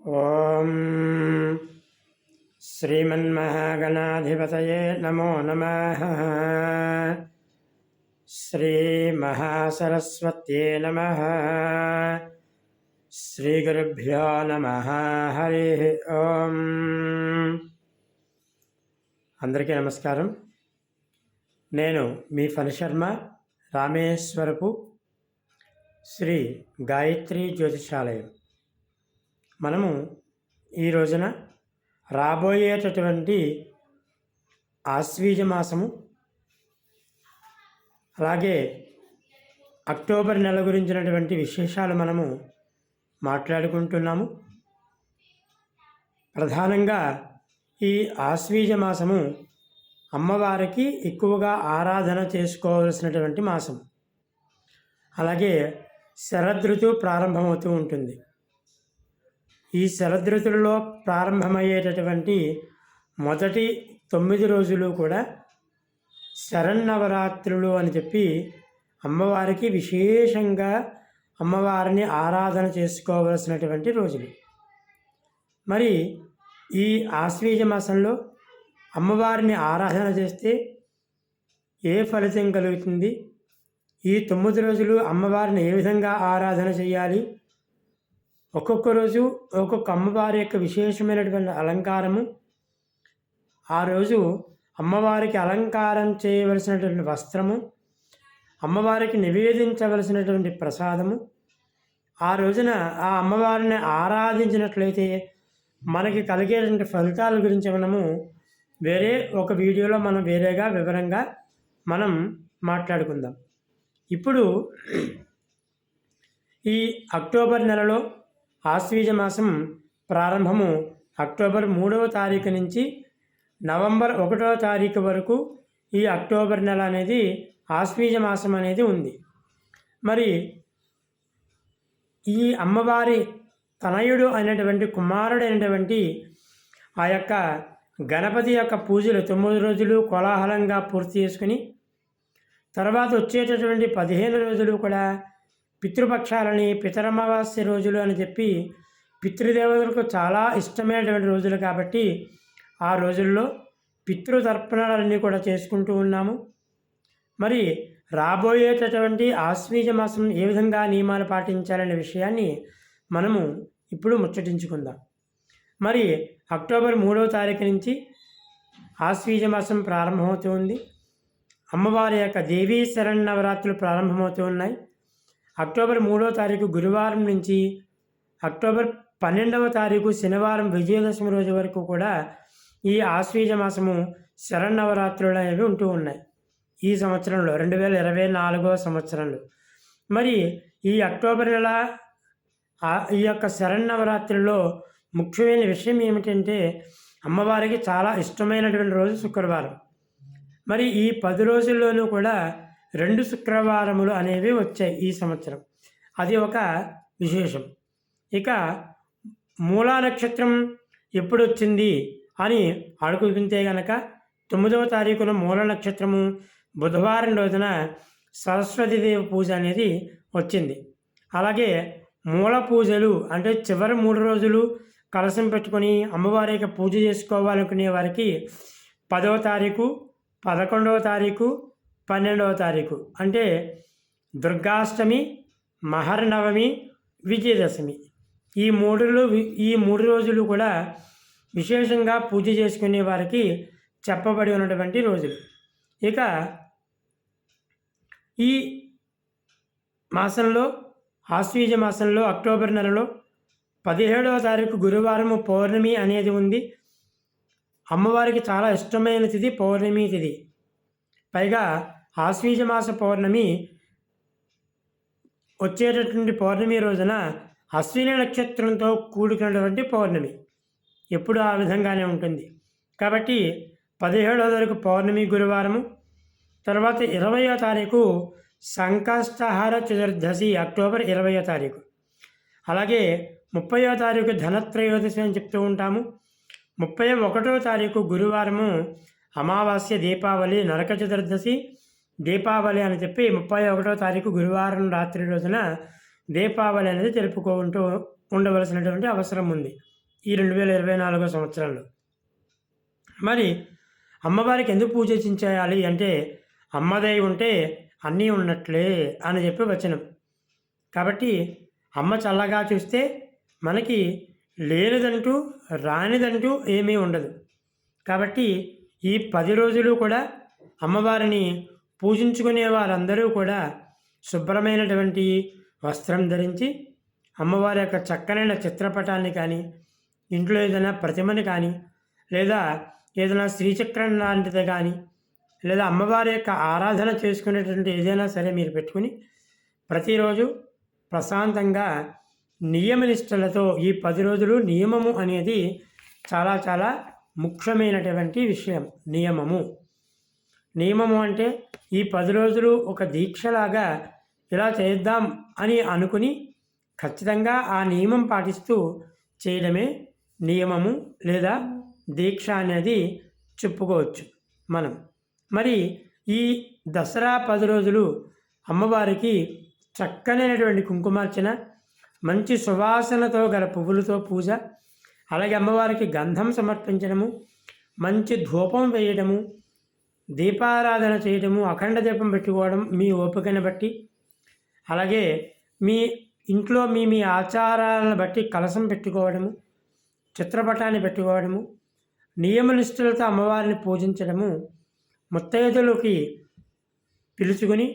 ఓం శ్రీమన్మహాగణాధిపతయే నమో నమః. శ్రీమహాసరస్వత్యే నమః. శ్రీగురుభ్యో నమః. హరి ఓం. అందరికీ నమస్కారం. నేను మీ ఫణిశర్మ, రామేశ్వరపు శ్రీ గాయత్రి జ్యోతిషాలయం. మనము ఈ రోజున రాబోయేటటువంటి ఆశ్వీజ మాసము, అలాగే అక్టోబర్ నెల గురించినటువంటి విశేషాలు మనము మాట్లాడుకుంటున్నాము. ప్రధానంగా ఈ ఆశ్వీజ మాసము అమ్మవారికి ఎక్కువగా ఆరాధన చేసుకోవలసినటువంటి మాసం. అలాగే శరదృతువు ప్రారంభమవుతూ ఉంటుంది. ఈ శరదృతువులో ప్రారంభమయ్యేటటువంటి మొదటి 9 రోజులు కూడా శరన్నవరాత్రులు అని చెప్పి అమ్మవారికి విశేషంగా అమ్మవారిని ఆరాధన చేసుకోవలసినటువంటి రోజులు. మరి ఈ ఆశ్వీజ మాసంలో అమ్మవారిని ఆరాధన చేస్తే ఏ ఫలితం కలుగుతుంది, ఈ 9 రోజులు అమ్మవారిని ఏ విధంగా ఆరాధన చేయాలి, ఒక్కొక్క రోజు ఒక్కొక్క అమ్మవారి యొక్క విశేషమైనటువంటి అలంకారము, ఆ రోజు అమ్మవారికి అలంకారం చేయవలసినటువంటి వస్త్రము, అమ్మవారికి నివేదించవలసినటువంటి ప్రసాదము, ఆ రోజున ఆ అమ్మవారిని ఆరాధించినట్లయితే మనకి కలిగేటువంటి ఫలితాల గురించి మనము వేరే ఒక వీడియోలో మనం వేరేగా వివరంగా మనం మాట్లాడుకుందాం. ఇప్పుడు ఈ అక్టోబర్ నెలలో ఆశ్వీజ మాసం ప్రారంభము అక్టోబర్ 3వ తారీఖు నుంచి నవంబర్ 1వ తారీఖు వరకు ఈ అక్టోబర్ నెల అనేది ఆశ్వీజ మాసం అనేది ఉంది. మరి ఈ అమ్మవారి తనయుడు అయినటువంటి కుమారుడు అయినటువంటి ఆ యొక్క గణపతి యొక్క పూజలు 9 రోజులు కోలాహలంగా పూర్తి చేసుకుని తర్వాత వచ్చేటటువంటి 15 రోజులు కూడా పితృపక్షాలని, పితరమావాస్య రోజులు అని చెప్పి పితృదేవతలకు చాలా ఇష్టమైనటువంటి రోజులు కాబట్టి ఆ రోజుల్లో పితృతర్పణాలన్నీ కూడా చేసుకుంటూ ఉన్నాము. మరి రాబోయేటటువంటి ఆశ్వీజ మాసం ఏ విధంగా నియమాలు పాటించాలనే విషయాన్ని మనము ఇప్పుడు ముచ్చటించుకుందాం. మరి అక్టోబర్ 3వ తారీఖు నుంచి ఆశ్వీజ మాసం ప్రారంభమవుతుంది. అమ్మవారి యొక్క దేవీ శరన్నవరాత్రులు ప్రారంభమవుతూ ఉన్నాయి. అక్టోబర్ 3వ తారీఖు గురువారం నుంచి అక్టోబర్ 12వ తారీఖు శనివారం విజయదశమి రోజు వరకు కూడా ఈ ఆశ్వీజ మాసము శరన్నవరాత్రులు అనేవి ఉంటూ ఉన్నాయి ఈ సంవత్సరంలో, 2024వ సంవత్సరంలో. మరి ఈ అక్టోబర్ నెల ఈ యొక్క శరన్నవరాత్రుల్లో ముఖ్యమైన విషయం ఏమిటంటే అమ్మవారికి చాలా ఇష్టమైనటువంటి రోజు శుక్రవారం. మరి ఈ 10 రోజుల్లోనూ కూడా 2 శుక్రవారములు అనేవి వచ్చాయి ఈ సంవత్సరం. అది ఒక విశేషం. ఇక మూలా నక్షత్రం ఎప్పుడు వచ్చింది అని అడుగుతుంటే కనుక 9వ తారీఖున మూల నక్షత్రము బుధవారం రోజున సరస్వతీదేవి పూజ అనేది వచ్చింది. అలాగే మూల పూజలు అంటే చివరి 3 రోజులు కలశం పెట్టుకొని అమ్మవారి యొక్క పూజ చేసుకోవాలనుకునే వారికి 10వ తారీఖు, 11వ తారీఖు, 12వ తారీఖు అంటే దుర్గాష్టమి, మహర్నవమి, విజయదశమి ఈ 3 రోజులు కూడా విశేషంగా పూజ చేసుకునే వారికి చెప్పబడి ఉన్నటువంటి రోజులు. ఇక ఈ మాసంలో ఆశ్వీజ మాసంలో అక్టోబర్ నెలలో 17వ తారీఖు గురువారము పౌర్ణమి అనేది ఉంది. అమ్మవారికి చాలా ఇష్టమైన తిథి పౌర్ణమి తిథి. పైగా ఆశ్వీజ మాస పౌర్ణమి వచ్చేటటువంటి పౌర్ణమి రోజున అశ్విని నక్షత్రంతో కూడుకున్నటువంటి పౌర్ణమి ఎప్పుడు ఆ విధంగానే ఉంటుంది. కాబట్టి 17వ తారీఖు పౌర్ణమి గురువారము, తర్వాత 20వ తారీఖు సంకష్టహార చతుర్దశి అక్టోబర్ 20వ తారీఖు. అలాగే 30వ తారీఖు ధనత్రయోదశి అని చెప్తూ ఉంటాము. 31వ తారీఖు గురువారము అమావాస్య, దీపావళి, నరక చతుర్దశి, దీపావళి అని చెప్పి 31వ తారీఖు గురువారం రాత్రి రోజున దీపావళి అనేది జరుపుకుంటూ ఉండవలసినటువంటి అవసరం ఉంది. ఈ 2024 సంవత్సరంలో. మరి అమ్మవారికి ఎందుకు పూజ చేయాలి అంటే, అమ్మదై ఉంటే అన్నీ ఉన్నట్లే అని చెప్పి వచనం. కాబట్టి అమ్మ చల్లగా చూస్తే మనకి లేనిదంటూ రానిదంటూ ఏమీ ఉండదు. కాబట్టి ఈ 10 రోజులు కూడా అమ్మవారిని పూజించుకునే వారందరూ కూడా శుభ్రమైనటువంటి వస్త్రం ధరించి అమ్మవారి యొక్క చక్కనైన చిత్రపటాన్ని కానీ, ఇంట్లో ఏదైనా ప్రతిమని కానీ, లేదా ఏదైనా శ్రీచక్రం లాంటిది కానీ, లేదా అమ్మవారి యొక్క ఆరాధన చేసుకునేటువంటి ఏదైనా సరే మీరు పెట్టుకుని ప్రతిరోజు ప్రశాంతంగా నియమనిష్టలతో ఈ 10 రోజులు నియమము అనేది చాలా చాలా ముఖ్యమైనటువంటి విషయం. నియమము అంటే ఈ 10 రోజులు ఒక దీక్షలాగా ఇలా చేద్దాం అని అనుకుని ఖచ్చితంగా ఆ నియమం పాటిస్తూ చేయడమే నియమము లేదా దీక్ష అనేది చెప్పుకోవచ్చు మనం. మరి ఈ దసరా 10 రోజులు అమ్మవారికి చక్కనైనటువంటి కుంకుమార్చన, మంచి సువాసనతో గల పువ్వులతో పూజ, అలాగే అమ్మవారికి గంధం సమర్పించడము, మంచి ధూపం వేయడము, దీపారాధన చేయడము, అఖండ దీపం పెట్టుకోవడం మీ ఓపికను బట్టి, అలాగే మీ ఇంట్లో మీ ఆచారాలను బట్టి కలశం పెట్టుకోవడము, చిత్రపటాన్ని పెట్టుకోవడము, నియమనిష్ఠులతో అమ్మవారిని పూజించడము, ముత్తైదులకి పిలుచుకొని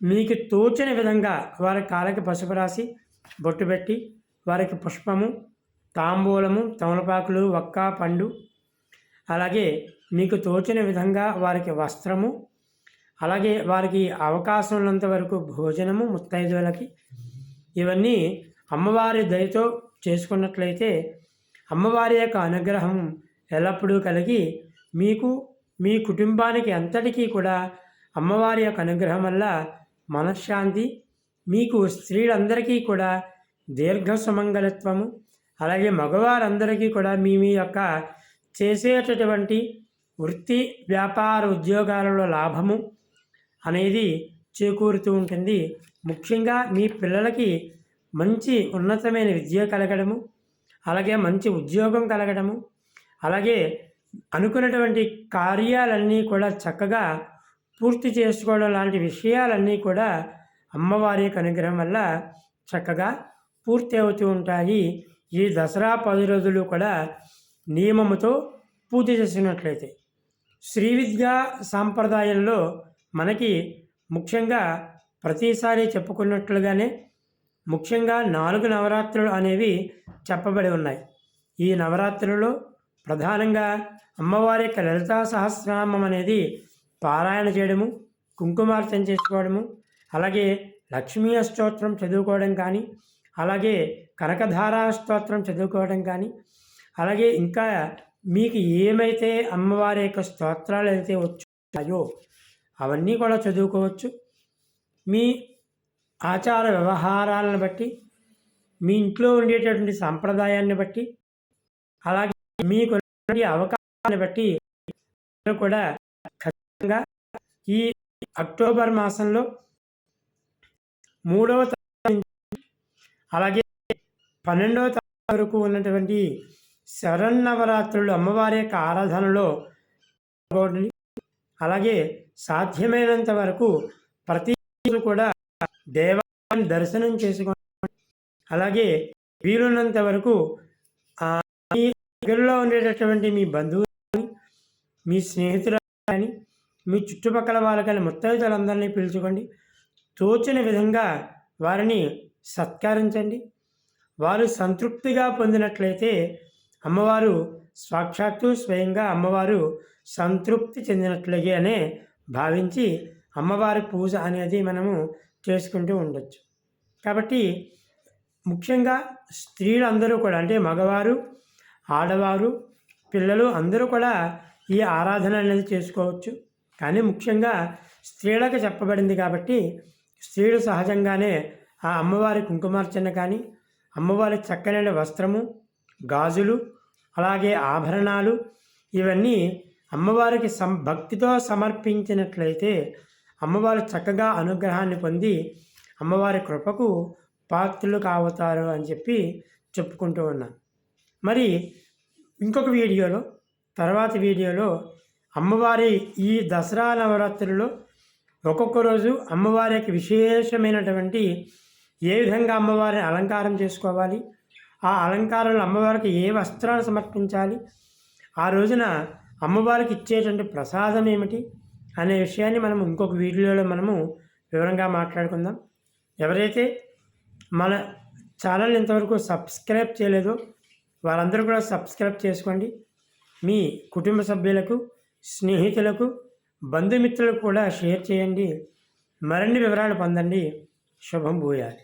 మీకు తోచిన విధంగా వారి కాళ్ళకి పసుపు రాసి బొట్టు పెట్టి వారికి పుష్పము, తాంబూలము, తమలపాకులు, వక్క, పండు, అలాగే మీకు తోచిన విధంగా వారికి వస్త్రము, అలాగే వారికి అవకాశం ఉన్నంత వరకు భోజనము ముత్తైదువులకి, ఇవన్నీ అమ్మవారి దయతో చేసుకున్నట్లయితే అమ్మవారి యొక్క అనుగ్రహం ఎల్లప్పుడూ కలిగి మీకు మీ కుటుంబానికి అంతటికీ కూడా అమ్మవారి యొక్క అనుగ్రహం వల్ల మనశ్శాంతి, మీకు స్త్రీలందరికీ కూడా దీర్ఘ సుమంగళత్వము, అలాగే మగవారందరికీ కూడా మీ యొక్క చేసేటటువంటి వృత్తి వ్యాపార ఉద్యోగాలలో లాభము అనేది చేకూరుతూ ఉంటుంది. ముఖ్యంగా మీ పిల్లలకి మంచి ఉన్నతమైన విద్య కలగడము, అలాగే మంచి ఉద్యోగం కలగడము, అలాగే అనుకున్నటువంటి కార్యాలన్నీ కూడా చక్కగా పూర్తి చేసుకోవడం లాంటి విషయాలన్నీ కూడా అమ్మవారి యొక్క అనుగ్రహం వల్ల చక్కగా పూర్తి అవుతూ ఉంటాయి. ఈ దసరా 10 రోజులు కూడా నియమముతో పూజ చేసినట్లయితే. శ్రీ విద్యా సాంప్రదాయంలో మనకి ముఖ్యంగా ప్రతిసారి చెప్పుకున్నట్లుగానే ముఖ్యంగా 4 నవరాత్రులు అనేవి చెప్పబడి ఉన్నాయి. ఈ నవరాత్రులలో ప్రధానంగా అమ్మవారి యొక్క లలితా సహస్రనామం అనేది పారాయణ చేయడము, కుంకుమార్చన చేసుకోవడము, అలాగే లక్ష్మీ స్తోత్రం చదువుకోవడం కానీ, అలాగే కనకధారా స్తోత్రం చదువుకోవడం కానీ, అలాగే ఇంకా మీకు ఏమైతే అమ్మవారి యొక్క స్తోత్రాలు అయితే వచ్చాయో అవన్నీ కూడా చదువుకోవచ్చు. మీ ఆచార వ్యవహారాలను బట్టి, మీ ఇంట్లో ఉండేటటువంటి సాంప్రదాయాన్ని బట్టి, అలాగే మీకు అవకాశాన్ని బట్టి కూడా ఖచ్చితంగా ఈ అక్టోబర్ మాసంలో 3వ తారీఖు అలాగే 12వ తారీఖు వరకు ఉన్నటువంటి శరన్నవరాత్రులు అమ్మవారి యొక్క ఆరాధనలో అలాగే సాధ్యమైనంత వరకు ప్రతి కూడా దేవాలయం దర్శనం చేసుకోండి. అలాగే వీలున్నంత వరకు మీ దగ్గరలో ఉండేటటువంటి మీ బంధువులు కానీ, మీ స్నేహితులు కానీ, మీ చుట్టుపక్కల వాళ్ళకని ముత్తైదులందరినీ పిలుచుకోండి. తోచిన విధంగా వారిని సత్కరించండి. వారు సంతృప్తిగా పొందినట్లయితే అమ్మవారు సాక్షాత్తు స్వయంగా అమ్మవారు సంతృప్తి చెందినట్లుగానే భావించి అమ్మవారి పూజ అనేది మనము చేసుకుంటూ ఉండొచ్చు. కాబట్టి ముఖ్యంగా స్త్రీలందరూ కూడా అంటే మగవారు, ఆడవారు, పిల్లలు అందరూ కూడా ఈ ఆరాధన అనేది చేసుకోవచ్చు. కానీ ముఖ్యంగా స్త్రీలకు చెప్పబడింది కాబట్టి స్త్రీలు సహజంగానే ఆ అమ్మవారి కుంకుమార్చన కానీ, అమ్మవారి చక్కనైన వస్త్రము, గాజులు, అలాగే ఆభరణాలు ఇవన్నీ అమ్మవారికి భక్తితో సమర్పించినట్లయితే అమ్మవారు చక్కగా అనుగ్రహాన్ని పొంది అమ్మవారి కృపకు పాత్రులు కావుతారు అని చెప్పి చెప్పుకుంటూ ఉన్నాను. మరి ఇంకొక వీడియోలో తర్వాత వీడియోలో అమ్మవారి ఈ దసరా నవరాత్రులలో ఒక్కొక్క రోజు అమ్మవారి యొక్క విశేషమైనటువంటి ఏ విధంగా అమ్మవారిని అలంకారం చేసుకోవాలి, ఆ అలంకారంలో అమ్మవారికి ఏ వస్త్రాలు సమర్పించాలి, ఆ రోజున అమ్మవారికి ఇచ్చేటువంటి ప్రసాదం ఏమిటి అనే విషయాన్ని మనం ఇంకొక వీడియోలో మనము వివరంగా మాట్లాడుకుందాం. ఎవరైతే మన ఛానల్ ఇంతవరకు సబ్స్క్రైబ్ చేయలేదో వారందరూ కూడా సబ్స్క్రైబ్ చేసుకోండి. మీ కుటుంబ సభ్యులకు, స్నేహితులకు, బంధుమిత్రులకు కూడా షేర్ చేయండి. మరిన్ని వివరాలు పొందండి. శుభం భూయాలి.